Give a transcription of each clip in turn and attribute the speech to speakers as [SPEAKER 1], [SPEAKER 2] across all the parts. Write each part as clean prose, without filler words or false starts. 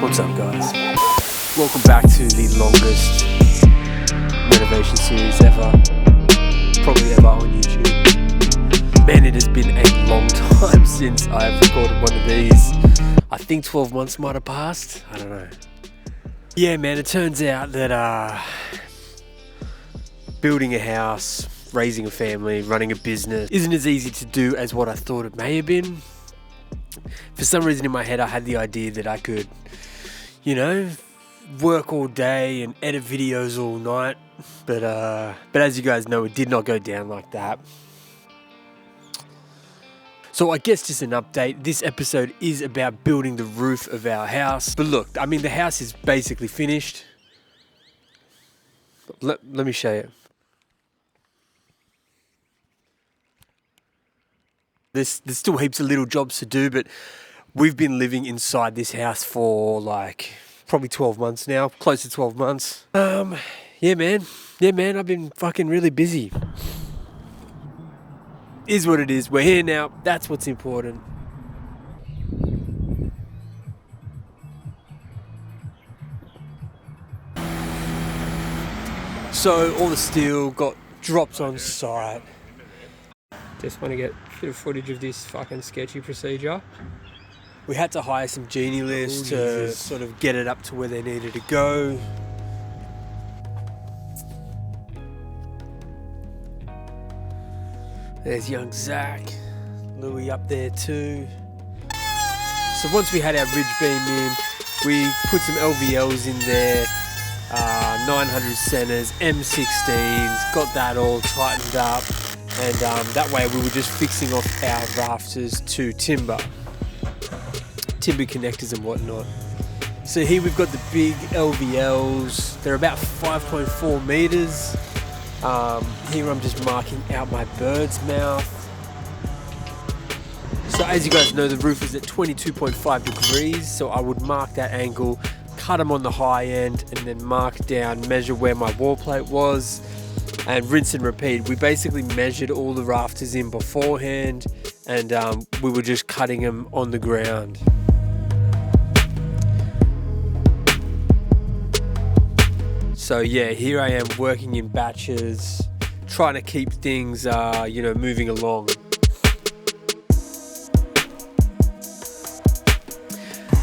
[SPEAKER 1] What's up, guys? Welcome back to the longest renovation series ever, probably ever on YouTube. Man, it has been a long time since I've recorded one of these. I think 12 months might have passed, I don't know. Yeah, man, it turns out that building a house, raising a family, running a business isn't as easy to do as what I thought it may have been. For some reason in my head I had the idea that I could, you know, work all day and edit videos all night, but as you guys know, it did not go down like that. So I guess just an update, this episode is about building the roof of our house. But look, I mean, the house is basically finished. Let me show you. There's still heaps of little jobs to do, but we've been living inside this house for like probably 12 months now, close to 12 months. Yeah, man, I've been fucking really busy. Is what it is. We're here now. That's what's important. So all the steel got dropped on site. Just want to get a bit of footage of this fucking sketchy procedure. We had to hire some genie lists to sort of get it up to where they needed to go. There's young Zach, Louis up there too. So once we had our ridge beam in, we put some LVLs in there, 900 centers, M16s, got that all tightened up. And that way we were just fixing off our rafters to timber connectors and whatnot. So here we've got the big LVLs. They're about 5.4 meters. Here I'm just marking out my bird's mouth. So as you guys know, the roof is at 22.5 degrees. So I would mark that angle, cut them on the high end, and then mark down, measure where my wall plate was, and rinse and repeat. We basically measured all the rafters in beforehand, and we were just cutting them on the ground. So yeah, here I am working in batches, trying to keep things, you know, moving along.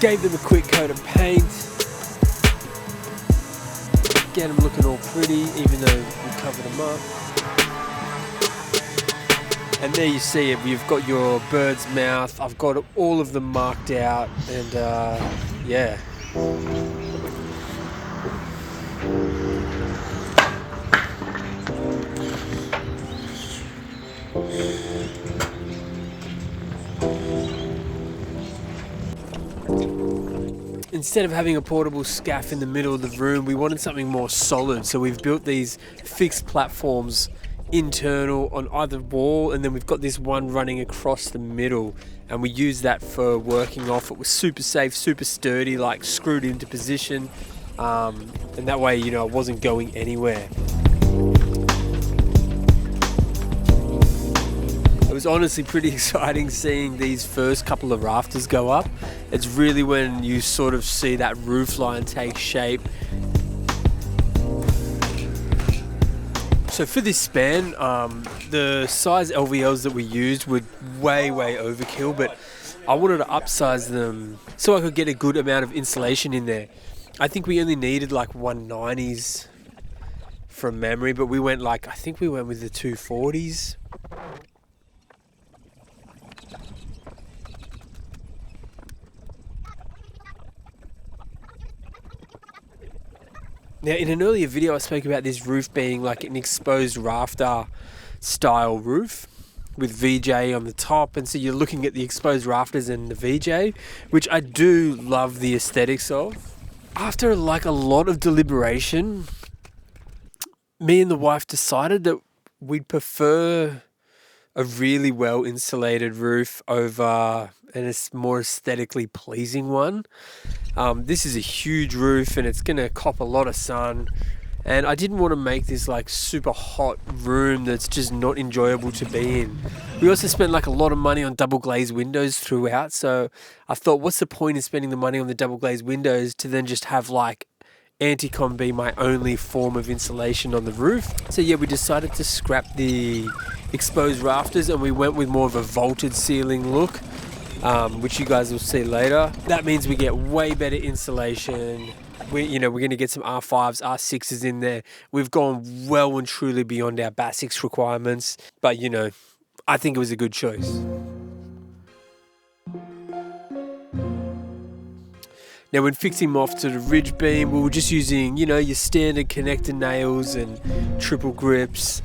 [SPEAKER 1] Gave them a quick coat of paint. Get them looking all pretty, even though we covered them up. And there you see it, you've got your bird's mouth. I've got all of them marked out, and yeah. Instead of having a portable scaff in the middle of the room, we wanted something more solid. So we've built these fixed platforms internal on either wall, and then we've got this one running across the middle, and we use that for working off. It was super safe, super sturdy, like screwed into position, and that way, you know, it wasn't going anywhere. It was honestly pretty exciting seeing these first couple of rafters go up. It's really when you sort of see that roof line take shape. So for this span, the size LVLs that we used were way overkill, but I wanted to upsize them so I could get a good amount of insulation in there. I think we only needed like 190s from memory, but we went like, I think we went with the 240s. Now, in an earlier video, I spoke about this roof being like an exposed rafter style roof with VJ on the top. And so you're looking at the exposed rafters and the VJ, which I do love the aesthetics of. After like a lot of deliberation, me and the wife decided that we'd prefer a really well insulated roof over a more aesthetically pleasing one. This is a huge roof and it's going to cop a lot of sun, And I didn't want to make this like super hot room that's just not enjoyable to be in. We also spent like a lot of money on double glazed windows throughout, so I thought, what's the point in spending the money on the double glazed windows to then just have like anti-com be my only form of insulation on the roof? So yeah, we decided to scrap the exposed rafters and we went with more of a vaulted ceiling look, which you guys will see later. That means we get way better insulation. We're going to get some R5s, R6s in there. We've gone well and truly beyond our basics requirements, but I think it was a good choice. Now, when fixing them off to the ridge beam, we were just using, your standard connector nails and triple grips.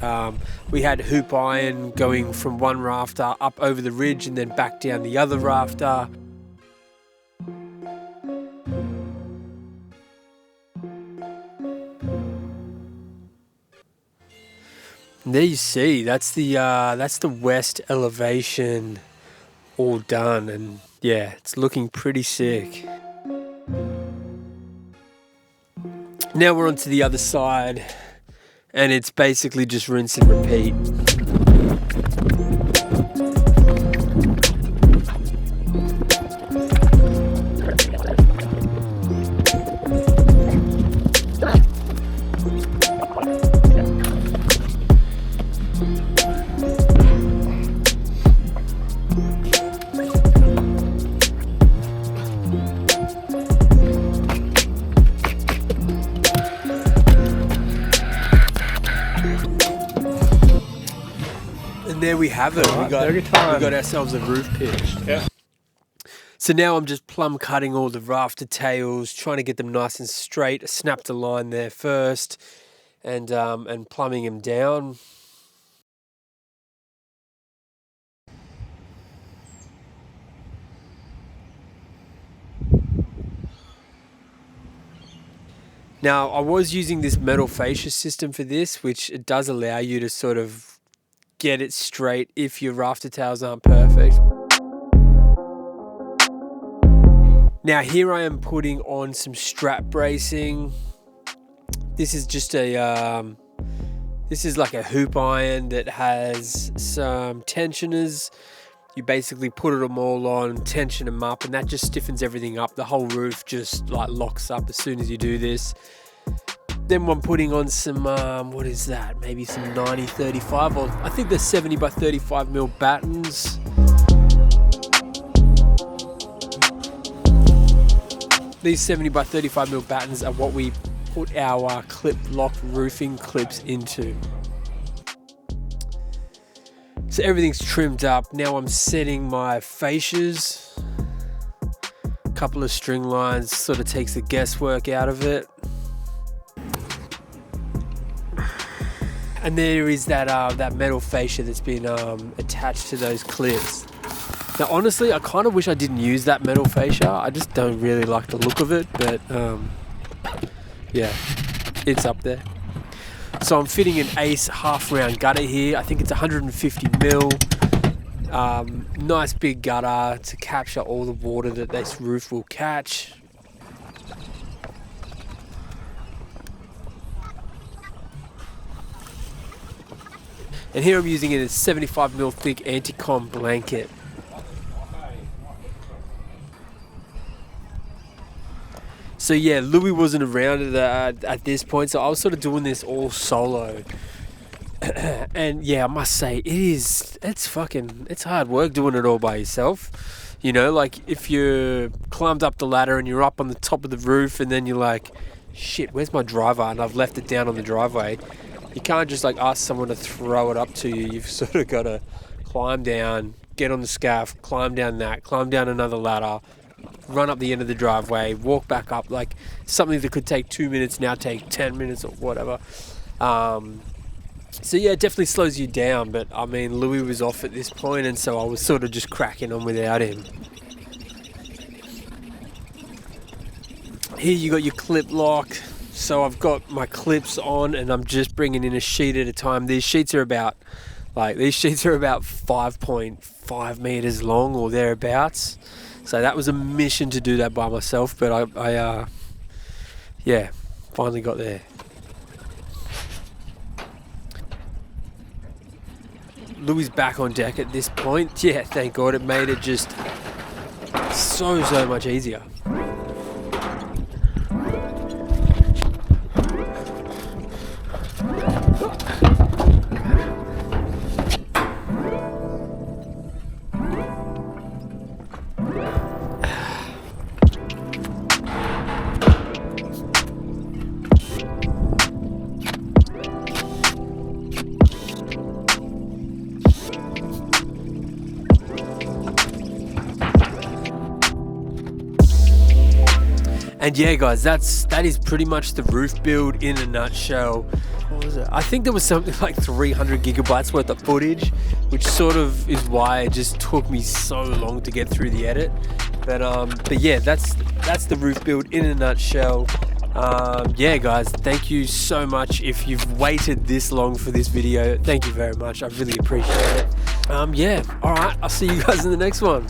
[SPEAKER 1] We had hoop iron going from one rafter up over the ridge and then back down the other rafter. And there you see, that's the west elevation all done, and yeah, it's looking pretty sick. Now we're on to the other side, and it's basically just rinse and repeat. And there we have it. We got ourselves a roof pitched.
[SPEAKER 2] Yeah.
[SPEAKER 1] So now I'm just plumb cutting all the rafter tails, trying to get them nice and straight. I snapped a line there first, and plumbing them down. Now, I was using this metal fascia system for this, which it does allow you to sort of get it straight if your rafter tails aren't perfect. Now here I am putting on some strap bracing. This is just this is like a hoop iron that has some tensioners. You basically put them all on, tension them up, and that just stiffens everything up. The whole roof just like locks up as soon as you do this. Then I'm putting on some, what is that? Maybe some 90-35, or I think they're 70 by 35 mil battens. These 70 by 35 mil battens are what we put our clip lock roofing clips into. So everything's trimmed up. Now I'm setting my fascias. A couple of string lines sort of takes the guesswork out of it. And there is that metal fascia that's been attached to those clips. Now, honestly, I kind of wish I didn't use that metal fascia. I just don't really like the look of it, but yeah, it's up there. So I'm fitting an Ace half-round gutter here. I think it's 150 mil. Nice big gutter to capture all the water that this roof will catch. And here I'm using it as 75 mil thick anti-com blanket. So yeah, Louis wasn't around at this point, so I was sort of doing this all solo. And yeah, I must say, it's hard work doing it all by yourself. Like if you climbed up the ladder and you're up on the top of the roof and then you're like, shit, where's my driver? And I've left it down on the driveway. You can't just like ask someone to throw it up to you. You've sort of got to climb down, get on the scaff, climb down another ladder, run up the end of the driveway, walk back up. Like something that could take 2 minutes now take 10 minutes or whatever. So yeah, it definitely slows you down. But I mean, Louis was off at this point, and so I was sort of just cracking on without him. Here you got your clip lock. So I've got my clips on and I'm just bringing in a sheet at a time. These sheets are about 5.5 meters long or thereabouts. So that was a mission to do that by myself, but I finally got there. Louis back on deck at this point. Yeah, thank God, it made it just so much easier. And yeah, guys, that is pretty much the roof build in a nutshell. What was it? I think there was something like 300 gigabytes worth of footage, which sort of is why it just took me so long to get through the edit. But yeah, that's the roof build in a nutshell. Yeah, guys, thank you so much. If you've waited this long for this video, thank you very much. I really appreciate it. Yeah, all right, I'll see you guys in the next one.